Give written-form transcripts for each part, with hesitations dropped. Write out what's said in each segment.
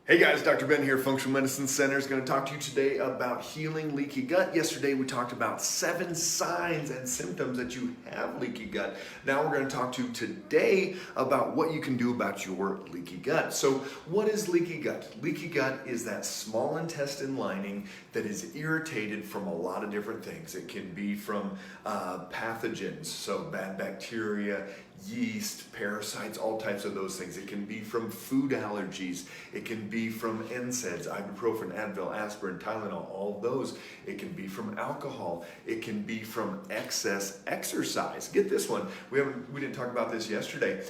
Hey guys, Dr. Ben here, Functional Medicine Center is going to talk to you today about healing leaky gut. Yesterday we talked about 7 signs and symptoms that you have leaky gut. Now we're going to talk to you today about what you can do about your leaky gut. So what is leaky gut? Leaky gut is that small intestine lining that is irritated from a lot of different things. It can be from pathogens, so bad bacteria, yeast, parasites, all types of those things. It can be from food allergies. It can be from NSAIDs, ibuprofen, Advil, aspirin, Tylenol, all those. It can be from alcohol. It can be from excess exercise. Get this one. We didn't talk about this yesterday.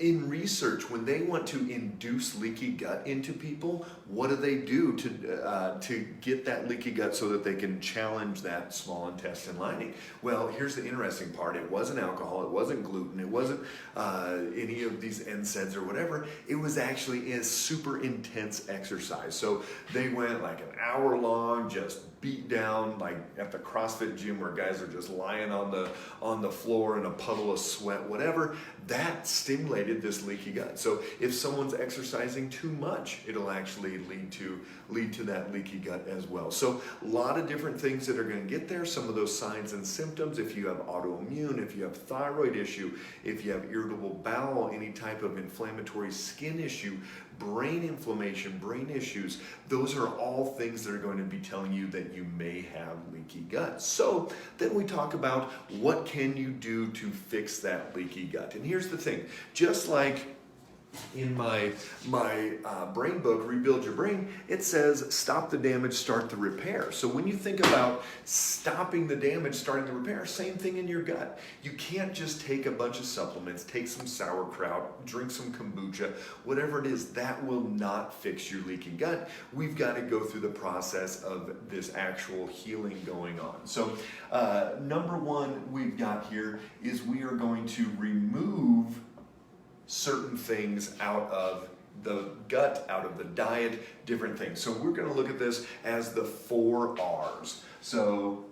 In research, when they want to induce leaky gut into people, what do they do to get that leaky gut so that they can challenge that small intestine lining? Well, here's the interesting part. It wasn't alcohol. It wasn't gluten. It wasn't any of these NSAIDs or whatever. It was actually a super intense exercise. So they went like an hour long, just beat down, like at the CrossFit gym where guys are just lying on the floor in a puddle of sweat, whatever. That stimulated this leaky gut. So if someone's exercising too much, it'll actually lead to that leaky gut as well. So a lot of different things that are going to get there. Some of those signs and symptoms, if you have autoimmune, if you have thyroid issue, if you have irritable bowel, any type of inflammatory skin issue, brain inflammation, brain issues, those are all things that are going to be telling you that you may have leaky gut. So then we talk about what can you do to fix that leaky gut. And here's the thing, just like in my brain book, Rebuild Your Brain, it says stop the damage, start the repair. So when you think about stopping the damage, starting the repair, same thing in your gut. You can't just take a bunch of supplements, take some sauerkraut, drink some kombucha, whatever it is, that will not fix your leaky gut. We've got to go through the process of this actual healing going on. So number one we've got here is we are going to remove certain things out of the gut, out of the diet, different things. So we're going to look at this as the 4 R's. So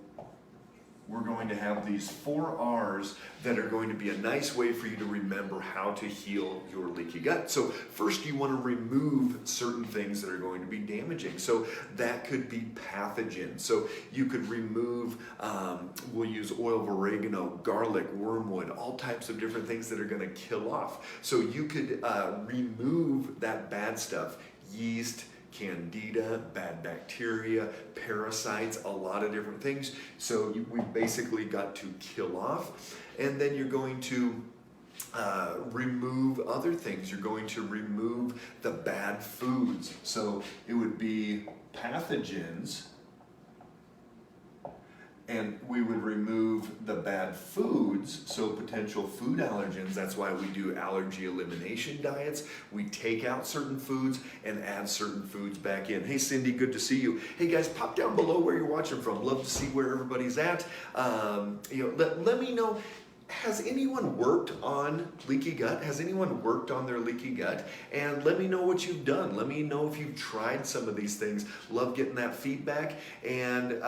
we're going to have these 4 R's that are going to be a nice way for you to remember how to heal your leaky gut. So first you want to remove certain things that are going to be damaging. So that could be pathogens. So you could remove, we'll use oil of oregano, garlic, wormwood, all types of different things that are going to kill off. So you could remove that bad stuff, yeast, candida, bad bacteria, parasites, a lot of different things. So we've basically got to kill off. And then you're going to remove other things. You're going to remove the bad foods. So it would be pathogens, and we would remove the bad foods, so potential food allergens. That's why we do allergy elimination diets. We take out certain foods and add certain foods back in. Hey Cindy, good to see you. Hey guys, pop down below where you're watching from. Love to see where everybody's at. Let me know. Has anyone worked on leaky gut? Has anyone worked on their leaky gut? And let me know what you've done. Let me know if you've tried some of these things. Love getting that feedback. And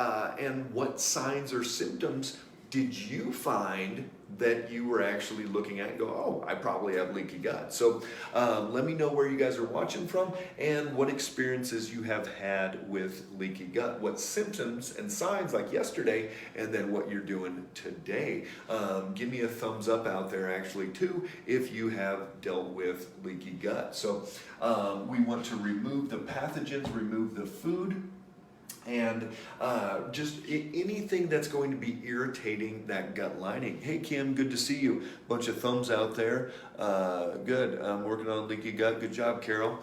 what signs or symptoms did you find that you were actually looking at and go, oh, I probably have leaky gut. So let me know where you guys are watching from and what experiences you have had with leaky gut, what symptoms and signs like yesterday, and then what you're doing today. Give me a thumbs up out there actually too if you have dealt with leaky gut. So we want to remove the pathogens, remove the food, and just anything that's going to be irritating that gut lining. Hey Kim, good to see you. Bunch of thumbs out there. Good. I'm working on leaky gut. Good job, Carol.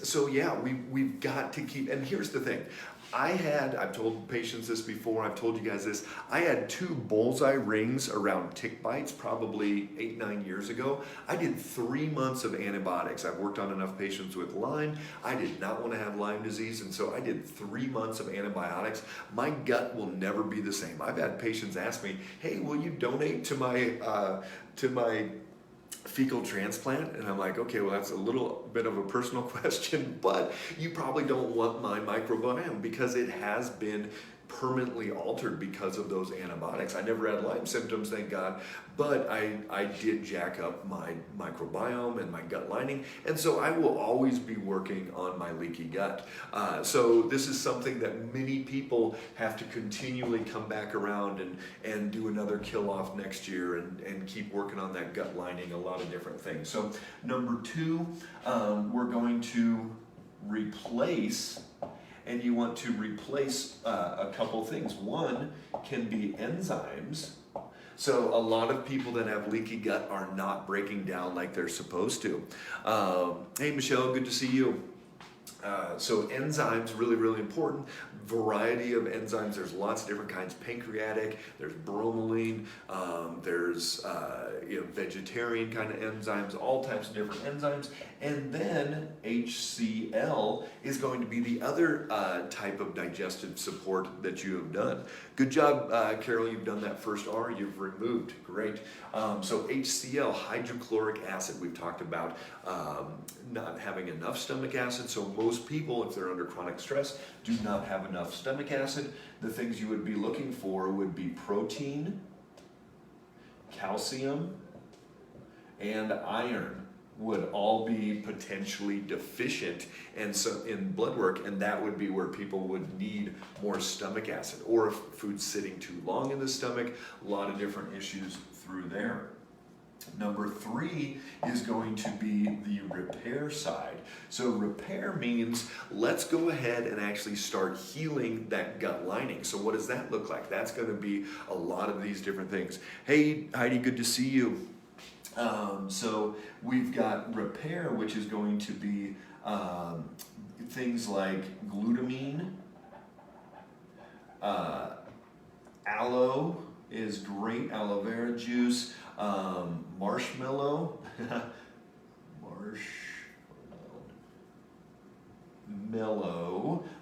So yeah, we've got to keep, and here's the thing. I've told patients this before, I've told you guys this, I had 2 bullseye rings around tick bites probably 8-9 years ago. I did 3 months of antibiotics. I've worked on enough patients with Lyme. I did not want to have Lyme disease, and so I did 3 months of antibiotics. My gut will never be the same. I've had patients ask me, hey, will you donate to my fecal transplant? And I'm like, okay, well, that's a little bit of a personal question, but you probably don't want my microbiome because it has been permanently altered because of those antibiotics. I never had Lyme symptoms, thank God, but I did jack up my microbiome and my gut lining, and so I will always be working on my leaky gut. So this is something that many people have to continually come back around and do another kill off next year and keep working on that gut lining, a lot of different things. So number 2, we're going to replace, and you want to replace a couple things. One can be enzymes. So a lot of people that have leaky gut are not breaking down like they're supposed to. Hey Michelle, good to see you. So enzymes, really, really important. Variety of enzymes. There's lots of different kinds. Pancreatic, there's bromelain, there's vegetarian kind of enzymes, all types of different enzymes. And then HCl is going to be the other type of digestive support that you have done. Good job, Carol, you've done that first R, you've removed, great. So HCl, hydrochloric acid, we've talked about not having enough stomach acid. So most people, if they're under chronic stress, do not have enough stomach acid. The things you would be looking for would be protein, calcium, and iron would all be potentially deficient and so in blood work, and that would be where people would need more stomach acid. Or if food's sitting too long in the stomach, a lot of different issues through there. Number 3 is going to be the repair side. So repair means let's go ahead and actually start healing that gut lining. So what does that look like? That's going to be a lot of these different things. Hey Heidi, good to see you. So we've got repair, which is going to be things like glutamine, aloe is great, aloe vera juice, marshmallow,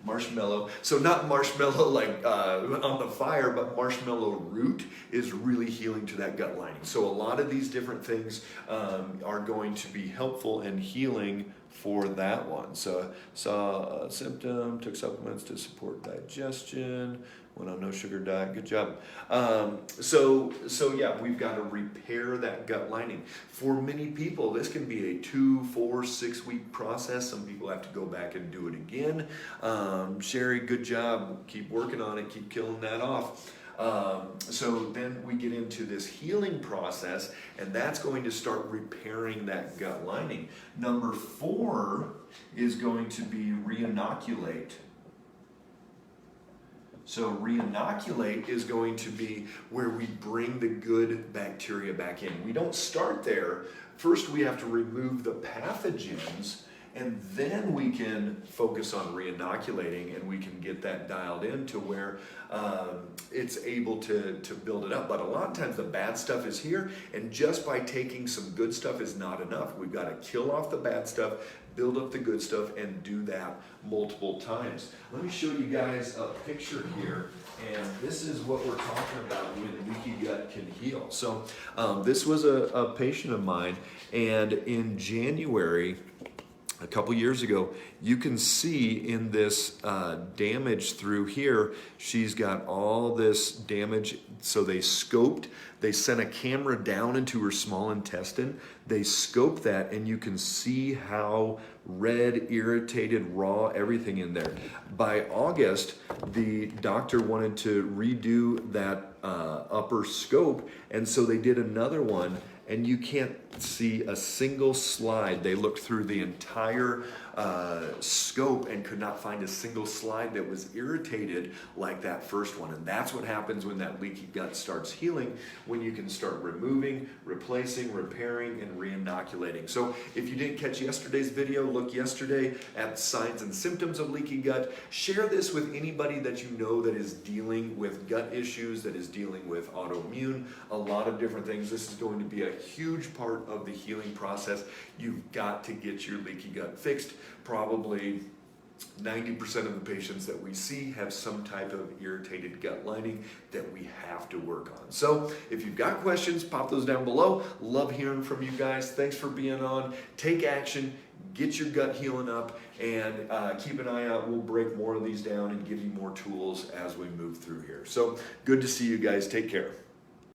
marshmallow. So not marshmallow like on the fire, but marshmallow root is really healing to that gut lining. So a lot of these different things are going to be helpful in healing for that one. So saw a symptom, took supplements to support digestion, went on no sugar diet, good job. So yeah, we've got to repair that gut lining. For many people, this can be a 2, 4, 6 week process. Some people have to go back and do it again. Sherry, good job. Keep working on it, keep killing that off. So then we get into this healing process, and that's going to start repairing that gut lining. Number 4 is going to be re-inoculate. So re-inoculate is going to be where we bring the good bacteria back in. We don't start there. First, we have to remove the pathogens, and then we can focus on re-inoculating, and we can get that dialed in to where it's able to build it up. But a lot of times the bad stuff is here, and just by taking some good stuff is not enough. We've got to kill off the bad stuff, build up the good stuff, and do that multiple times. Let me show you guys a picture here, and this is what we're talking about when leaky gut can heal. So this was a patient of mine, and in January, a couple years ago, you can see in this damage through here, she's got all this damage. So they sent a camera down into her small intestine. They scoped that, and you can see how red, irritated, raw, everything in there. By August, the doctor wanted to redo that upper scope, and so they did another one, and you can't see a single slide. They looked through the entire scope and could not find a single slide that was irritated like that first one. And that's what happens when that leaky gut starts healing, when you can start removing, replacing, repairing, and re-inoculating. So if you didn't catch yesterday's video, look yesterday at signs and symptoms of leaky gut. Share this with anybody that you know that is dealing with gut issues, that is dealing with autoimmune, a lot of different things. This is going to be a huge part of the healing process. You've got to get your leaky gut fixed. Probably 90% of the patients that we see have some type of irritated gut lining that we have to work on. So if you've got questions, pop those down below. Love hearing from you guys. Thanks for being on. Take action. get your gut healing up, and keep an eye out. We'll break more of these down and give you more tools as we move through here. So good to see you guys. Take care.